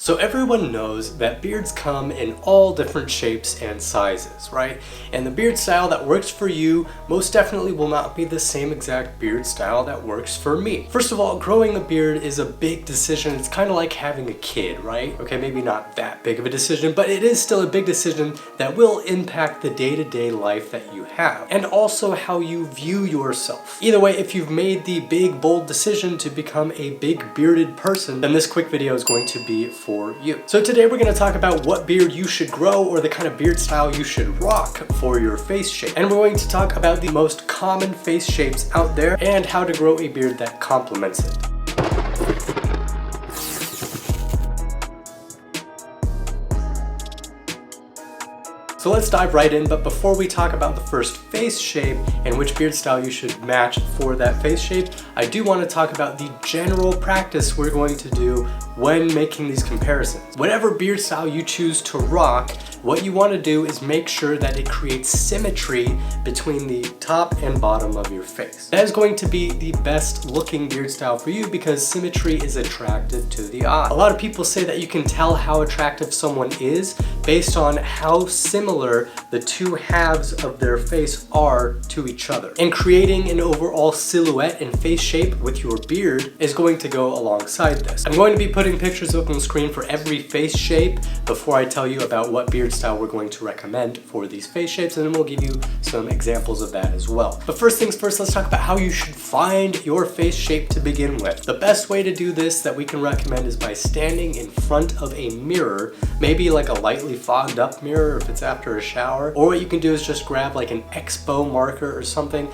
So everyone knows that beards come in all different shapes and sizes, right? And the beard style that works for you most definitely will not be the same exact beard style that works for me. First of all, growing a beard is a big decision. It's kind of like having a kid, right? Okay, maybe not that big of a decision, but it is still a big decision that will impact the day-to-day life that you have, and also how you view yourself. Either way, if you've made the big, bold decision to become a big bearded person, then this quick video is going to be for you. So today we're going to talk about what beard you should grow, or the kind of beard style you should rock for your face shape. And we're going to talk about the most common face shapes out there and how to grow a beard that complements it. So let's dive right in, but before we talk about the first face shape and which beard style you should match for that face shape, I do want to talk about the general practice we're going to do when making these comparisons. Whatever beard style you choose to rock, what you want to do is make sure that it creates symmetry between the top and bottom of your face. That is going to be the best looking beard style for you because symmetry is attractive to the eye. A lot of people say that you can tell how attractive someone is based on how similar the two halves of their face are to each other. And creating an overall silhouette and face shape with your beard is going to go alongside this. I'm going to be putting pictures up on the screen for every face shape before I tell you about what beard style we're going to recommend for these face shapes, and then we'll give you some examples of that as well. But first things first, let's talk about how you should find your face shape to begin with. The best way to do this that we can recommend is by standing in front of a mirror, maybe like a lightly fogged up mirror if it's after a shower, or what you can do is just grab like an expo marker or something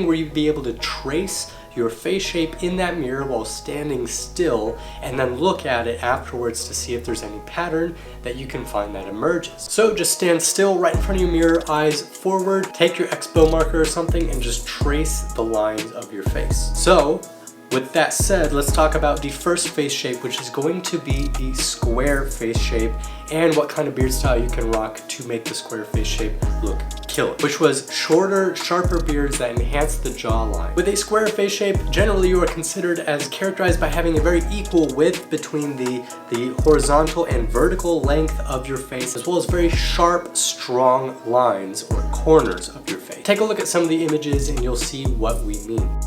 where you'd be able to trace your face shape in that mirror while standing still, and then look at it afterwards to see if there's any pattern that you can find that emerges. So just stand still right in front of your mirror, eyes forward, take your expo marker or something and just trace the lines of your face. So with that said, let's talk about the first face shape, which is going to be the square face shape, and what kind of beard style you can rock to make the square face shape look killer, which was shorter, sharper beards that enhance the jawline. With a square face shape, generally you are considered as characterized by having a very equal width between the horizontal and vertical length of your face, as well as very sharp, strong lines or corners of your face. Take a look at some of the images and you'll see what we mean.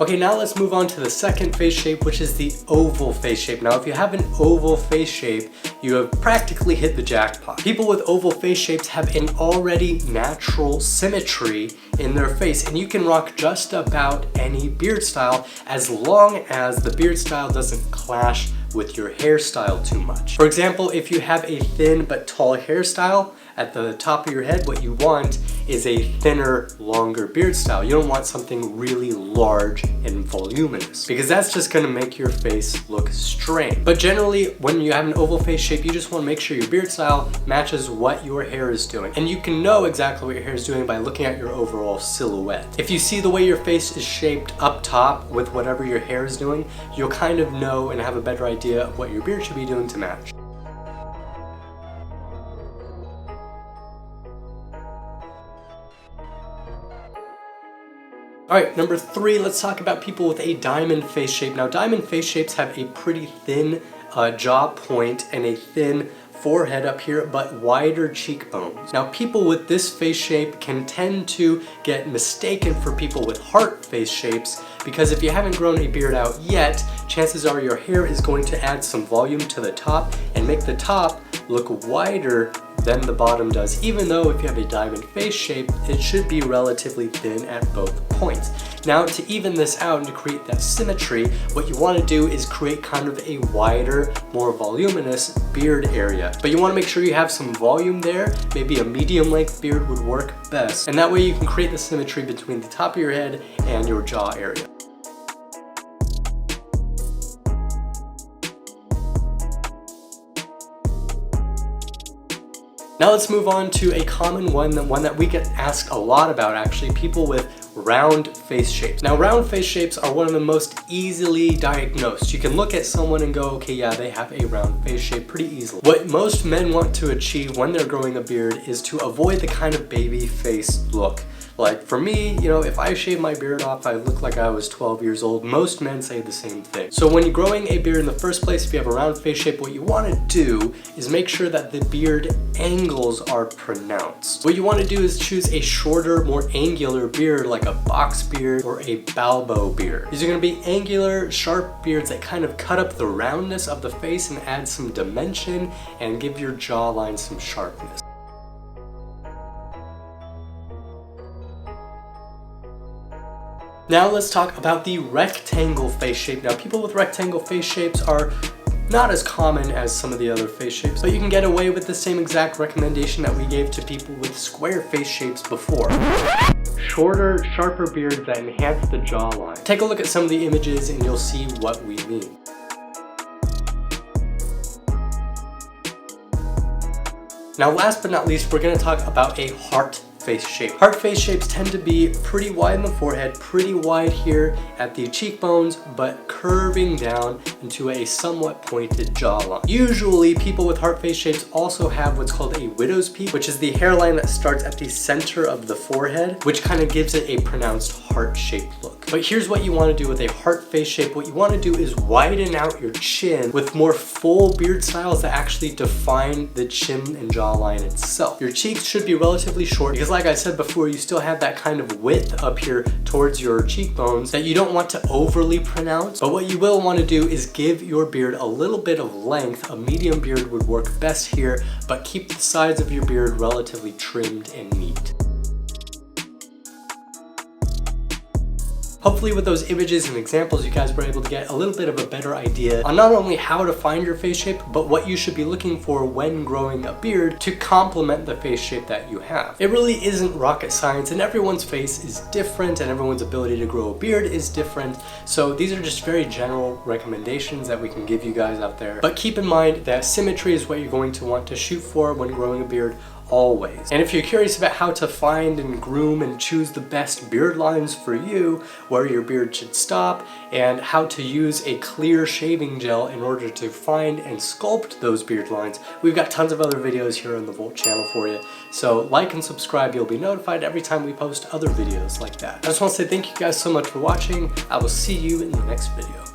Okay, now let's move on to the second face shape, which is the oval face shape. Now, if you have an oval face shape, you have practically hit the jackpot. People with oval face shapes have an already natural symmetry in their face, and you can rock just about any beard style as long as the beard style doesn't clash with your hairstyle too much. For example, if you have a thin but tall hairstyle at the top of your head, what you want is a thinner, longer beard style. You don't want something really large and voluminous, because that's just gonna make your face look strange. But generally, when you have an oval face shape, you just wanna make sure your beard style matches what your hair is doing. And you can know exactly what your hair is doing by looking at your overall silhouette. If you see the way your face is shaped up top with whatever your hair is doing, you'll kind of know and have a better idea of what your beard should be doing to match. Alright, number 3, let's talk about people with a diamond face shape. Now, diamond face shapes have a pretty thin jaw point and a thin forehead up here, but wider cheekbones. Now, people with this face shape can tend to get mistaken for people with heart face shapes, because if you haven't grown a beard out yet, chances are your hair is going to add some volume to the top and make the top look wider than the bottom does, even though if you have a diamond face shape, it should be relatively thin at both points. Now, to even this out and to create that symmetry, what you want to do is create kind of a wider, more voluminous beard area. But you want to make sure you have some volume there. Maybe a medium length beard would work best. And that way you can create the symmetry between the top of your head and your jaw area. Now let's move on to a common one that we get asked a lot about, actually, people with round face shapes. Now, round face shapes are one of the most easily diagnosed. You can look at someone and go, okay, yeah, they have a round face shape pretty easily. What most men want to achieve when they're growing a beard is to avoid the kind of baby face look. Like for me, you know, if I shave my beard off, I look like I was 12 years old. Most men say the same thing. So when you're growing a beard in the first place, if you have a round face shape, what you want to do is make sure that the beard angles are pronounced. What you want to do is choose a shorter, more angular beard like a box beard or a Balbo beard. These are going to be angular, sharp beards that kind of cut up the roundness of the face and add some dimension and give your jawline some sharpness. Now let's talk about the rectangle face shape. Now people with rectangle face shapes are not as common as some of the other face shapes, but you can get away with the same exact recommendation that we gave to people with square face shapes before. Shorter, sharper beards that enhance the jawline. Take a look at some of the images and you'll see what we mean. Now last but not least, we're going to talk about a heart face shape. Heart face shapes tend to be pretty wide in the forehead, pretty wide here at the cheekbones, but curving down into a somewhat pointed jawline. Usually people with heart face shapes also have what's called a widow's peak, which is the hairline that starts at the center of the forehead, which kind of gives it a pronounced heart-shaped look. But here's what you want to do with a heart face shape. What you want to do is widen out your chin with more full beard styles that actually define the chin and jawline itself. Your cheeks should be relatively short because like I said before, you still have that kind of width up here towards your cheekbones that you don't want to overly pronounce. But what you will want to do is give your beard a little bit of length. A medium beard would work best here, but keep the sides of your beard relatively trimmed and neat. Hopefully with those images and examples, you guys were able to get a little bit of a better idea on not only how to find your face shape, but what you should be looking for when growing a beard to complement the face shape that you have. It really isn't rocket science, and everyone's face is different and everyone's ability to grow a beard is different. So these are just very general recommendations that we can give you guys out there. But keep in mind that symmetry is what you're going to want to shoot for when growing a beard always. And if you're curious about how to find and groom and choose the best beard lines for you, where your beard should stop, and how to use a clear shaving gel in order to find and sculpt those beard lines, we've got tons of other videos here on the Volt channel for you. So like and subscribe, you'll be notified every time we post other videos like that. I just want to say thank you guys so much for watching. I will see you in the next video.